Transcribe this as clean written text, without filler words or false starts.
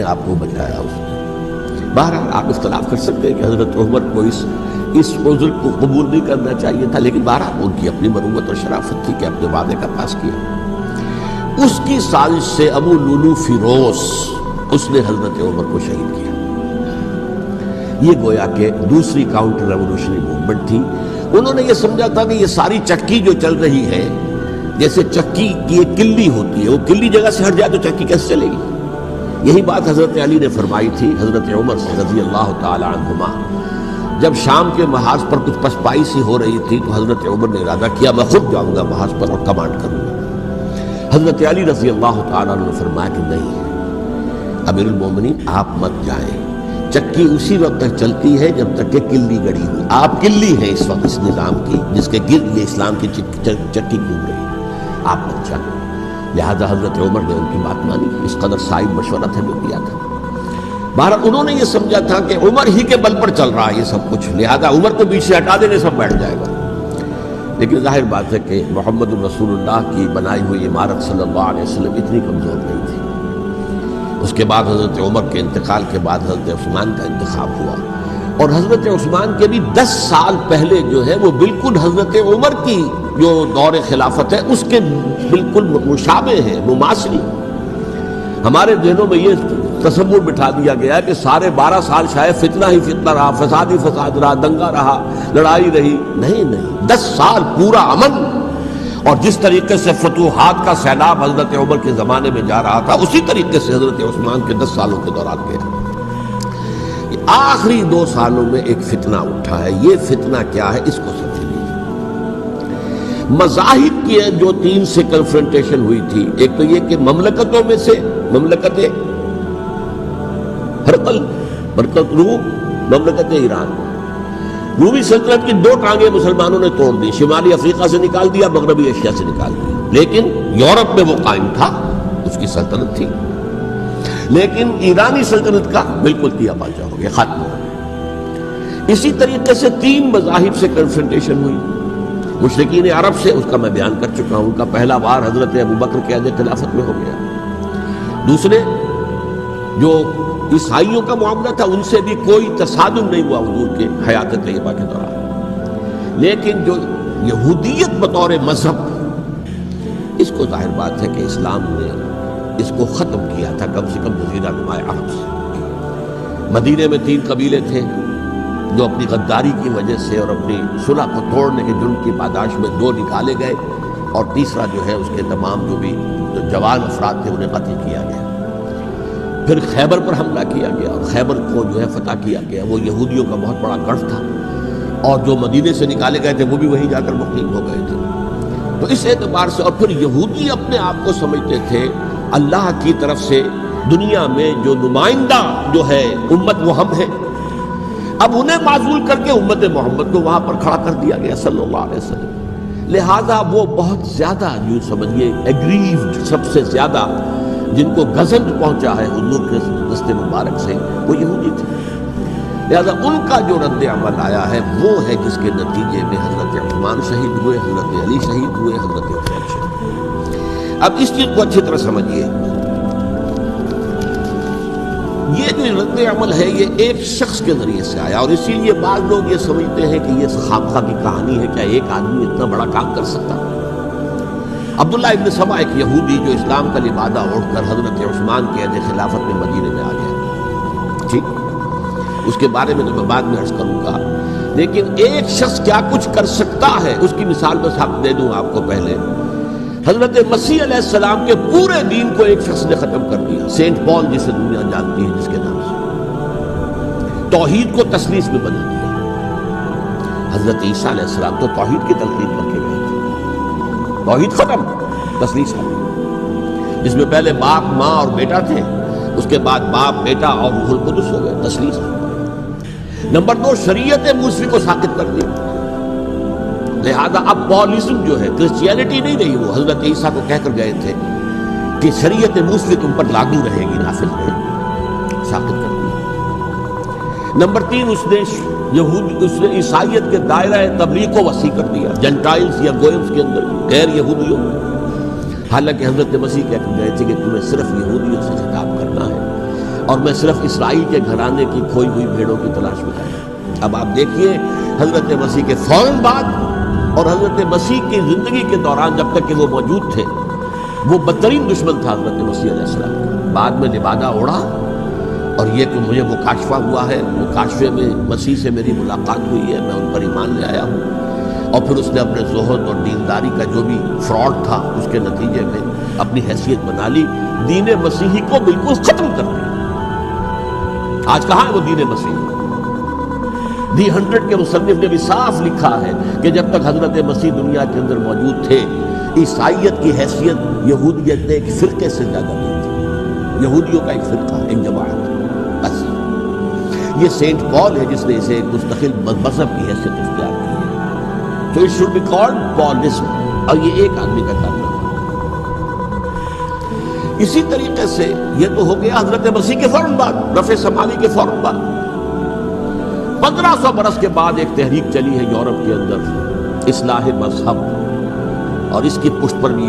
آپ کو بچایا اس نے۔ بہرحال آپ اختلاف کر سکتے ہیں کہ حضرت عمر کو اس عذر کو قبول نہیں کرنا چاہیے تھا، لیکن بہرحال ان کی اپنی مروت اور شرافت تھی کہ اپنے وعدے کا پاس کیا۔ اس کی سازش سے ابو لولو فیروز اس نے حضرت عمر کو شہید کیا۔ یہ گویا کہ دوسری کاؤنٹر ریولوشنری موومنٹ تھی۔ انہوں نے یہ سمجھا تھا کہ یہ ساری چکی جو چل رہی ہے، جیسے چکی کی ایک کلی ہوتی ہے، وہ کلی جگہ سے ہٹ جائے تو چکی کیسے چلے گی؟ یہی بات حضرت علی نے فرمائی تھی حضرت عمر رضی اللہ تعالی عنہما۔ جب شام کے محاذ پر کچھ پسپائی سی ہو رہی تھی تو حضرت عمر نے ارادہ کیا میں خود جاؤں گا محاذ پر اور کمانڈ کروں گا۔ حضرت علی رضی اللہ تعالیٰ عنہ نے فرمایا کہ نہیں امیر المومنین آپ مت جائیں، چکی اسی وقت تک چلتی ہے جب تک کہ کلی گڑی ہوئی، آپ کلی ہیں اس وقت اس نظام کی جس کے گرد یہ اسلام کی چکی گھوم رہی ہے، آپ مت جائیں۔ لہذا حضرت عمر نے ان کی بات مانی، اس قدر صائب مشورت ہمیں دیا تھا۔ بہرحال انہوں نے یہ سمجھا تھا کہ عمر ہی کے بل پر چل رہا ہے یہ سب کچھ، لہذا عمر کو پیچھے ہٹا دینے سب بیٹھ جائے گا۔ لیکن ظاہر بات ہے کہ محمد رسول اللہ کی بنائی ہوئی عمارت صلی اللہ علیہ وسلم اتنی کمزور نہیں تھی۔ اس کے بعد حضرت عمر کے انتقال کے بعد حضرت عثمان کا انتخاب ہوا، اور حضرت عثمان کے بھی 10 سال پہلے جو ہے وہ بالکل حضرت عمر کی جو دور خلافت ہے اس کے بالکل مشابہ ہے، مماثلی۔ ہمارے ذہنوں میں یہ تصور بٹھا دیا گیا کہ سارے 12 سال شاید فتنہ ہی فتنہ رہا، فساد ہی فساد رہا، دنگا رہا، لڑائی رہی۔ نہیں، 10 سال پورا امن، اور جس طریقے سے فتوحات کا سیلاب حضرت عمر کے زمانے میں جا رہا تھا اسی طریقے سے حضرت عثمان کے 10 سالوں کے دوران گیا۔ آخری 2 سالوں میں ایک فتنہ اٹھا ہے، یہ فتنہ کیا ہے اس کو سمجھ لیجیے۔ مذاہب کی جو 3 سے کنفرنٹیشن ہوئی تھی، ایک تو یہ کہ مملکتوں میں سے مملکت ہرقل، مملکت روم، مملکت ایران، رومی سلطنت کی 2 ٹانگیں مسلمانوں نے توڑ دی، شمالی افریقہ سے نکال دیا، مغربی ایشیا سے نکال دیا، لیکن یورپ میں وہ قائم تھا، اس کی سلطنت تھی، لیکن ایرانی سلطنت کا بالکل تیا پاچا ہو گیا، ختم ہو گیا۔ اسی طریقے سے 3 مذاہب سے کنفرنٹیشن ہوئی، مشرکین عرب سے، اس کا میں بیان کر چکا ہوں، ان کا پہلا وار حضرت ابوبکر کے عہد خلافت میں ہو گیا۔ دوسرے جو عیسائیوں کا معاملہ تھا ان سے بھی کوئی تصادم نہیں ہوا حضور کے حیات طیبہ کے دوران، لیکن جو یہودیت بطور مذہب، اس کو ظاہر بات ہے کہ اسلام نے اس کو ختم کیا تھا کم سے کم جزیرہ نما عرب سے۔ مدینے میں 3 قبیلے تھے جو اپنی غداری کی وجہ سے اور اپنی صلح کو توڑنے کے جرم کی پاداش میں 2 نکالے گئے، اور تیسرا جو ہے اس کے تمام جو بھی جوان افراد تھے انہیں قتل کیا گیا۔ پھر خیبر پر حملہ کیا گیا اور خیبر کو جو ہے فتح کیا گیا، وہ یہودیوں کا بہت بڑا گڑھ تھا، اور جو مدینے سے نکالے گئے تھے وہ بھی وہیں جا کر مقیم ہو گئے تھے۔ تو اس اعتبار سے، اور پھر یہودی اپنے آپ کو سمجھتے تھے اللہ کی طرف سے دنیا میں جو نمائندہ جو ہے امت وہ ہم ہیں، اب انہیں معزول کر کے امت محمد کو وہاں پر کھڑا کر دیا گیا صلی اللہ علیہ وسلم۔ لہذا وہ بہت زیادہ یوں سمجھیے ایگریوڈ، سب سے زیادہ جن کو غضب پہنچا ہے حضور کے دست مبارک سے، وہ یہودی تھے۔ لہذا ان کا جو رد عمل آیا ہے وہ ہے جس کے نتیجے میں حضرت عثمان شہید ہوئے، حضرت علی شہید ہوئے، حضرت حسین شہید ہوئے۔ اب اس چیز کو اچھی طرح سمجھیے، یہ جو رد عمل ہے یہ ایک شخص کے ذریعے سے آیا، اور اسی لیے بعض لوگ یہ سمجھتے ہیں کہ یہ خامخواہ کی کہانی ہے، کیا ایک آدمی اتنا بڑا کام کر سکتا؟ عبداللہ ابن سبا ایک یہودی جو اسلام کا لبادہ اوڑھ کر حضرت عثمان کے عہد خلافت میں مدینے میں آ گیا، ٹھیک، اس کے بارے میں تو میں بعد میں عرض کروں گا، لیکن ایک شخص کیا کچھ کر سکتا ہے اس کی مثال بس آپ دے دوں آپ کو۔ پہلے حضرت مسیح علیہ السلام کے پورے دین کو ایک شخص نے ختم کر دیا، سینٹ پال جسے دنیا جانتی ہے جس کے نام سے، توحید کو تثلیث میں بدل دیا۔ حضرت عیسیٰ علیہ السلام تو توحید کی تلقین کر کے گئے تھے، توحید ختم، تثلیث ختم، جس میں پہلے باپ ماں اور بیٹا تھے، اس کے بعد باپ بیٹا اور روح القدس ہو گئے، تثلیث۔ نمبر 2، شریعت موسوی کو ساقط کر دیا، لہذا اب پالیزم جو ہے، کرسچینٹی نہیں رہی، وہ حضرت عیسیٰ کو کہہ کر گئے تھے کہ شریعت موسوی تم پر لاگو رہے گی، نافذ رہے گی، ساقط کر دیا۔ نمبر 3، اس نے عیسائیت کے دائرہ تبلیغ کو وسیع کر دیا، جنٹائلز یا گوئمز کے اندر غیر یہودیوں، حالانکہ حضرت مسیح کہہ کر گئے تھے کہ تمہیں صرف یہودیوں سے خطاب کرنا ہے، اور میں صرف اسرائیل کے گھرانے کی کھوئی ہوئی بھیڑوں کی تلاش میں آیا۔ اب آپ دیکھیے حضرت مسیح کے فوراً بعد اور حضرت مسیح کی زندگی کے دوران جب تک کہ وہ موجود تھے، وہ بدترین دشمن تھا حضرت مسیح علیہ السلام کا۔ بعد میں لبادہ اوڑھا اور یہ کہ مجھے مکاشفہ ہوا ہے، مکاشفے میں مسیح سے میری ملاقات ہوئی ہے، میں ان پر ایمان لے آیا ہوں، اور پھر اس نے اپنے زہد اور دینداری کا جو بھی فراڈ تھا اس کے نتیجے میں اپنی حیثیت بنا لی، دین مسیحی کو بالکل ختم کر دیا۔ آج کہاں ہے وہ دین مسیحی؟ دی 100 کے مصنف نے بھی صاف لکھا ہے کہ جب تک حضرت مسیح دنیا کے اندر موجود تھے، عیسائیت کی حیثیت یہودیت نے ایک فرقے سے زیادہ نہیں تھی، یہودیوں کا ایک فرقہ، ایک جماعت بس۔ یہ سینٹ پال ہے جس نے اسے ایک مستقل مذہب کی حیثیت اختیار کی ہے، تو it should be called Paulism، اور یہ ایک آدمی کا کام ہے۔ اسی طریقے سے یہ تو ہو گیا حضرت مسیح کے فوراً بعد، رفع سماوی کے فوراً بعد۔ 1500 برس کے بعد ایک تحریک چلی ہے یورپ کے اندر، اصلاح مذہب، اور اس کی پشت پر بھی